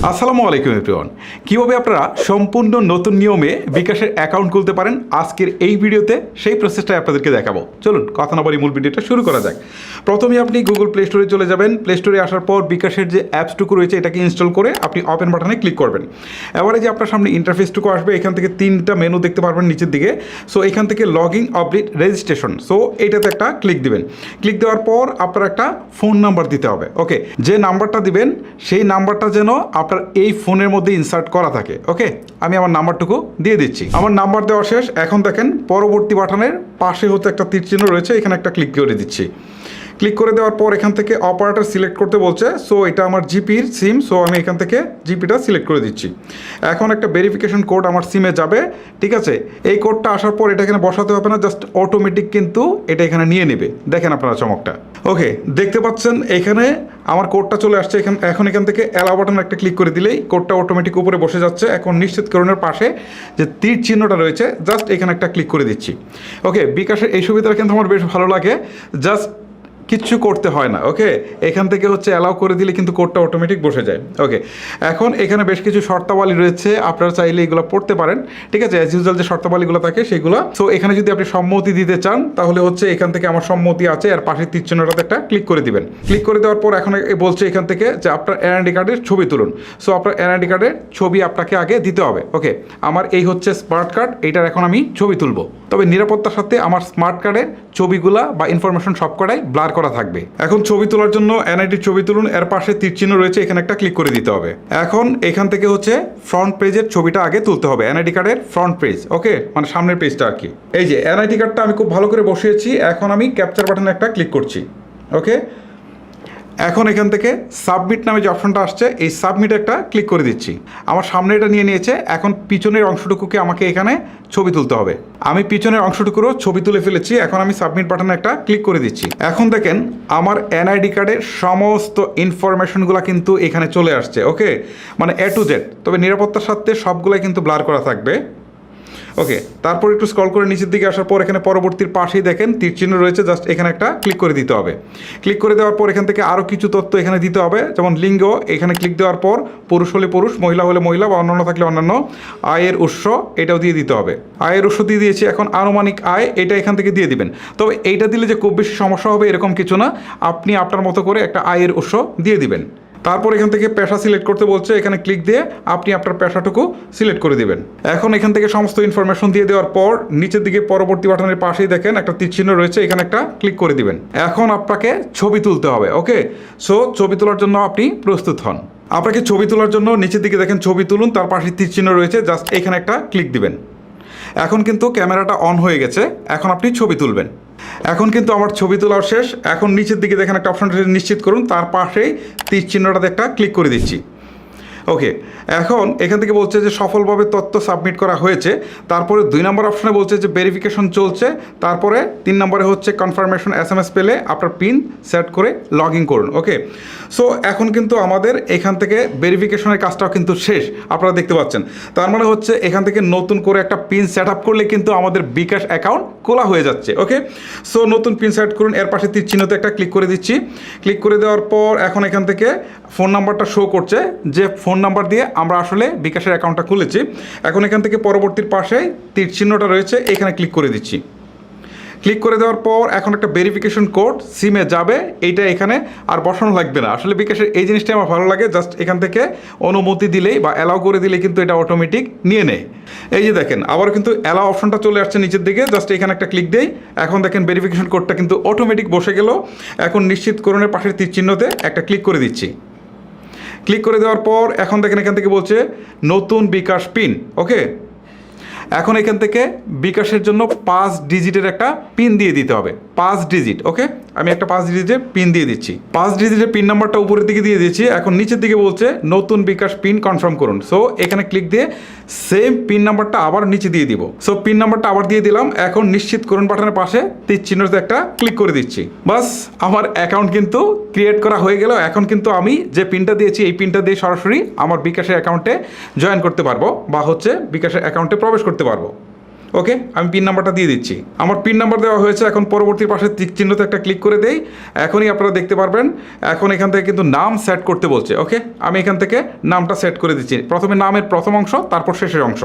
আসসালামু আলাইকুম এভরিওয়ান। কীভাবে আপনারা সম্পূর্ণ নতুন নিয়মে বিকাশের অ্যাকাউন্ট খুলতে পারেন আজকের এই ভিডিওতে সেই প্রসেসটাই আপনাদেরকে দেখাবো। চলুন কথা না বলি মূল ভিডিওটা শুরু করা যাক। প্রথমে আপনি গুগল প্লে স্টোরে চলে যাবেন। প্লে স্টোরে আসার পর বিকাশের যে অ্যাপসটুকু রয়েছে এটাকে ইনস্টল করে আপনি ওপেন বাটনে ক্লিক করবেন। এবারে যে আপনার সামনে ইন্টারফেসটুকু আসবে, এখান থেকে তিনটা মেনু দেখতে পারবেন নিচের দিকে। সো এখান থেকে লগইন আপডেট রেজিস্ট্রেশন, সো এইটাতে একটা ক্লিক দিবেন। ক্লিক দেওয়ার পর আপনার একটা ফোন নাম্বার দিতে হবে। ওকে, যে নাম্বারটা দিবেন সেই নাম্বারটা যেন আপনার এই ফোনের মধ্যে ইনসার্ট করা থাকে। ওকে, আমি আমার নাম্বারটুকু দিয়ে দিচ্ছি। আমার নাম্বার দেওয়া শেষ। এখন দেখেন পরবর্তী বাটনের পাশে হতে একটা তীর চিহ্ন রয়েছে, এখানে একটা ক্লিক করে দিচ্ছি। ক্লিক করে দেওয়ার পর এখান থেকে অপারেটর সিলেক্ট করতে বলছে। সো এটা আমার জিপির সিম, সো আমি এখান থেকে জিপিটা সিলেক্ট করে দিচ্ছি। এখন একটা ভেরিফিকেশন কোড আমার সিমে যাবে, ঠিক আছে। এই কোডটা আসার পর এটা এখানে বসাতে হবে না, জাস্ট অটোমেটিক কিন্তু এটা এখানে নিয়ে নেবে। দেখেন আপনারা চমকটা। ওকে, দেখতে পাচ্ছেন এখানে আমার কোডটা চলে আসছে। এখন এখান থেকে অ্যালাউ বাটন একটা ক্লিক করে দিলেই কোডটা অটোমেটিক উপরে বসে যাচ্ছে। এখন নিশ্চিতকরণের পাশে যে তীর চিহ্নটা রয়েছে জাস্ট এখানে একটা ক্লিক করে দিচ্ছি। ওকে, বিকাশের এই সুবিধাটা কিন্তু আমার বেশ ভালো লাগে, জাস্ট কিচ্ছু করতে হয় না। ওকে, এখান থেকে হচ্ছে অ্যালাউ করে দিলে কিন্তু কোডটা অটোমেটিক বসে যায়। ওকে, এখন এখানে বেশ কিছু শর্তাবলী রয়েছে, আপনারা চাইলে এগুলো পড়তে পারেন, ঠিক আছে। অ্যাজ ইউজুয়াল যে শর্তাবলীগুলো থাকে সেগুলো। সো এখানে যদি আপনি সম্মতি দিতে চান তাহলে হচ্ছে এখান থেকে আমার সম্মতি আছে, আর পাশের তীর চিহ্নটাতে একটা ক্লিক করে দিবেন। ক্লিক করে দেওয়ার পর এখন বলছে এখান থেকে যে আপনার এনআইডি কার্ডের ছবি তুলুন। সো আপনার এনআইডি কার্ডের ছবি আপনাকে আগে দিতে হবে। ওকে, আমার এই হচ্ছে স্মার্ট কার্ড, এইটার এখন আমি ছবি তুলবো। তবে নিরাপত্তার সাথে আমার স্মার্ট কার্ডের ছবিগুলা বা ইনফরমেশন সবকটাই ব্লার করা থাকবে। এখন ছবি তোলার জন্য এনআইডির ছবি তুলুন, এর পাশে তীর চিহ্ন রয়েছে, এখানে একটা ক্লিক করে দিতে হবে। এখন এখান থেকে হচ্ছে ফ্রন্ট পেজের ছবিটা আগে তুলতে হবে, এনআইডি কার্ডের ফ্রন্ট পেজ। ওকে, মানে সামনের পেজটা আর কি। এই যে এনআইডি কার্ডটা আমি খুব ভালো করে বসিয়েছি। এখন আমি ক্যাপচার বাটনে একটা ক্লিক করছি। ওকে, এখন এখান থেকে সাবমিট নামে যে অপশনটা আসছে এই সাবমিট একটা ক্লিক করে দিচ্ছি। আমার সামনে এটা নিয়ে নিয়েছে। এখন পিছনের অংশটুকুকে আমাকে এখানে ছবি তুলতে হবে। আমি পিছনের অংশটুকুরও ছবি তুলে ফেলেছি। এখন আমি সাবমিট বাটনে একটা ক্লিক করে দিচ্ছি। এখন দেখেন আমার এনআইডি কার্ডের সমস্ত ইনফরমেশনগুলো কিন্তু এখানে চলে আসছে। ওকে, মানে এ টু জেড। তবে নিরাপত্তার সাথে সবগুলাই কিন্তু ব্লার করা থাকবে। ওকে, তারপর একটু স্ক্রল করে নিচের দিকে আসার পর এখানে পরবর্তীর পাশেই দেখেন তীর চিহ্ন রয়েছে, জাস্ট এখানে একটা ক্লিক করে দিতে হবে। ক্লিক করে দেওয়ার পর এখান থেকে আরও কিছু তথ্য এখানে দিতে হবে, যেমন লিঙ্গ। এখানে ক্লিক দেওয়ার পর পুরুষ হলে পুরুষ, মহিলা হলে মহিলা, বা অন্যান্য থাকলে অন্যান্য। আয়ের উৎস এটাও দিয়ে দিতে হবে। আয়ের উৎস দিয়ে দিয়েছি। এখন আনুমানিক আয় এটা এখান থেকে দিয়ে দিবেন। তবে এইটা দিলে যে খুব বেশি সমস্যা হবে এরকম কিছু না, আপনি আপনার মতো করে একটা আয়ের উৎস দিয়ে দিবেন। তারপর এখান থেকে পেশা সিলেক্ট করতে বলছে, এখানে ক্লিক দিয়ে আপনি আপনার পেশাটুকু সিলেক্ট করে দিবেন। এখন এখান থেকে সমস্ত ইনফরমেশন দিয়ে দেওয়ার পর নিচের দিকে পরবর্তী বাটনের পাশেই দেখেন একটা তীর চিহ্ন রয়েছে, এখানে একটা ক্লিক করে দিবেন। এখন আপনাকে ছবি তুলতে হবে। ওকে, সো ছবি তোলার জন্য আপনি প্রস্তুত হন। আপনাকে ছবি তোলার জন্য নিচের দিকে দেখেন ছবি তুলুন, তার পাশে তীর চিহ্ন রয়েছে, জাস্ট এখানে একটা ক্লিক দিবেন। এখন কিন্তু ক্যামেরাটা অন হয়ে গেছে, এখন আপনি ছবি তুলবেন। এখন কিন্তু আমার ছবি তোলাও শেষ। এখন নিচের দিকে দেখেন একটা অপশন নিশ্চিত করুন, তার পাশেই তীর চিহ্নটাতে একটা ক্লিক করে দিচ্ছি। ওকে, এখন এখান থেকে বলছে যে সফলভাবে তথ্য সাবমিট করা হয়েছে। তারপরে 2 নম্বর অপশনে বলছে যে ভেরিফিকেশন চলছে। তারপরে 3 নম্বরে হচ্ছে কনফার্মেশন SMS পেলে আপনার পিন সেট করে লগ ইন করুন। ওকে, সো এখন কিন্তু আমাদের এখান থেকে ভেরিফিকেশনের কাজটাও কিন্তু শেষ, আপনারা দেখতে পাচ্ছেন। তার মানে হচ্ছে এখান থেকে নতুন করে একটা পিন সেট আপ করলে কিন্তু আমাদের বিকাশ অ্যাকাউন্ট খোলা হয়ে যাচ্ছে। ওকে, সো নতুন পিন সেট করুন, এর পাশে তীর চিহ্নতে একটা ক্লিক করে দিচ্ছি। ক্লিক করে দেওয়ার পর এখন এখান থেকে ফোন নাম্বারটা শো করছে, যে ফোন নাম্বার দিয়ে আমরা আসলে বিকাশের অ্যাকাউন্টটা খুলেছি। এখন এখান থেকে পরবর্তীর পাশে তীর চিহ্নটা রয়েছে, এখানে ক্লিক করে দিচ্ছি। ক্লিক করে দেওয়ার পর এখন একটা ভেরিফিকেশন কোড সিমে যাবে, এইটা এখানে আর বসানো লাগবে না। আসলে বিকাশের এই জিনিসটা আমার ভালো লাগে, জাস্ট এখান থেকে অনুমতি দিলেই বা অ্যালাউ করে দিলেই কিন্তু এটা অটোমেটিক নিয়ে নেয়। এই যে দেখেন আবার কিন্তু অ্যালাউ অপশনটা চলে আসছে নিচের দিকে, জাস্ট এখানে একটা ক্লিক দেই। এখন দেখেন ভেরিফিকেশন কোডটা কিন্তু অটোমেটিক বসে গেল। এখন নিশ্চিতকরণের পাশের তীর চিহ্নতে একটা ক্লিক করে দিচ্ছি। ক্লিক করে দেওয়ার পর এখন দেখেন এখান থেকে বলছে নতুন বিকাশ পিন। ওকে, এখন এখান থেকে বিকাশের জন্য 5 ডিজিটের একটা পিন দিয়ে দিতে হবে, 5 ডিজিট। ওকে, আমি একটা 5 ডিজিটের পিন দিয়ে দিচ্ছি। 5 ডিজিটের পিন নাম্বারটা উপরের দিকে দিয়ে দিচ্ছি। এখন নিচের দিকে বলছে নতুন বিকাশ পিন কনফার্ম করুন। সো এখানে ক্লিক দিয়ে সেম পিন নাম্বারটা আবার নিচে দিয়ে দিব। সো পিন নাম্বারটা আবার দিয়ে দিলাম। এখন নিশ্চিত করুন বাটনের পাশে তীর চিহ্নতে একটা ক্লিক করে দিচ্ছি। বাস, আমার অ্যাকাউন্ট কিন্তু ক্রিয়েট করা হয়ে গেল। এখন কিন্তু আমি যে পিনটা দিয়েছি এই পিনটা দিয়ে সরাসরি আমার বিকাশের অ্যাকাউন্টে জয়েন করতে পারবো, বা হচ্ছে বিকাশের অ্যাকাউন্টে প্রবেশ করতে পারবো। ওকে, আমি পিন নাম্বারটা দিয়ে দিচ্ছি। আমার পিন নাম্বার দেওয়া হয়েছে। এখন পরবর্তী পাশে টিক চিহ্নতে একটা ক্লিক করে দেই। এখনই আপনারা দেখতে পারবেন এখন এখান থেকে কিন্তু নাম সেট করতে বলছে। ওকে, আমি এখান থেকে নামটা সেট করে দিচ্ছি। প্রথমে নামের প্রথম অংশ, তারপর শেষের অংশ।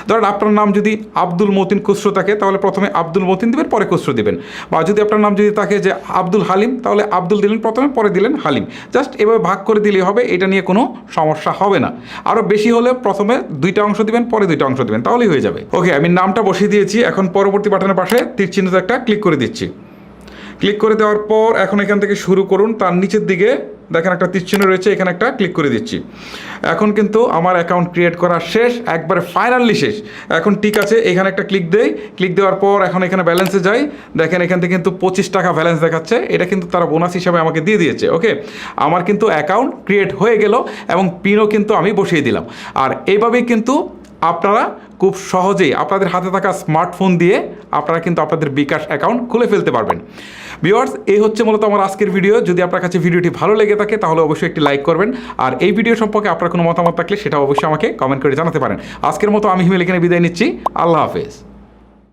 ধরেন আপনার নাম যদি আব্দুল মতিন খুসরো থাকে তাহলে প্রথমে আব্দুল মতিন দিবেন, পরে খুসরো দিবেন। বা যদি আপনার নাম যদি থাকে যে আব্দুল হালিম, তাহলে আব্দুল দিলেন প্রথমে, পরে দিলেন হালিম। জাস্ট এভাবে ভাগ করে দিলেই হবে, এটা নিয়ে কোনো সমস্যা হবে না। আরও বেশি হলে প্রথমে 2টা অংশ দিবেন, পরে 2টা অংশ দিবেন, তাহলেই হয়ে যাবে। ওকে, আমি নামটা বসিয়ে দিয়েছি। এখন পরবর্তী বাটনের পাশে তীর চিহ্নতে একটা ক্লিক করে দিচ্ছি। ক্লিক করে দেওয়ার পর এখন এখান থেকে শুরু করুন, তার নিচের দিকে দেখেন একটা তীর চিহ্ন রয়েছে, এখানে একটা ক্লিক করে দিচ্ছি। এখন কিন্তু আমার অ্যাকাউন্ট ক্রিয়েট করা শেষ, একবারে ফাইনালি শেষ। এখন ঠিক আছে, এখানে একটা ক্লিক দেই। ক্লিক দেওয়ার পর এখন এখানে ব্যালেন্সে যাই। দেখেন এখান থেকে কিন্তু 25 টাকা ব্যালেন্স দেখাচ্ছে। এটা কিন্তু তারা বোনাস হিসাবে আমাকে দিয়ে দিয়েছে। ওকে, আমার কিন্তু অ্যাকাউন্ট ক্রিয়েট হয়ে গেল এবং পিনও কিন্তু আমি বসিয়ে দিলাম। আর এইভাবেই কিন্তু আপনারা খুব সহজেই আপনাদের হাতে থাকা স্মার্টফোন দিয়ে আপনারা কিন্তু আপনাদের বিকাশ অ্যাকাউন্ট খুলে ফেলতে পারবেন। ভিউয়ার্স, এই হচ্ছে মূলত আমার আজকের ভিডিও। যদি আপনার কাছে ভিডিওটি ভালো লেগে থাকে তাহলে অবশ্যই একটি লাইক করবেন। আর এই ভিডিও সম্পর্কে আপনার কোনো মতামত থাকলে সেটা অবশ্যই আমাকে কমেন্ট করে জানাতে পারেন। আজকের মতো আমি হিমেল এখানে বিদায় নিচ্ছি। আল্লাহ হাফেজ।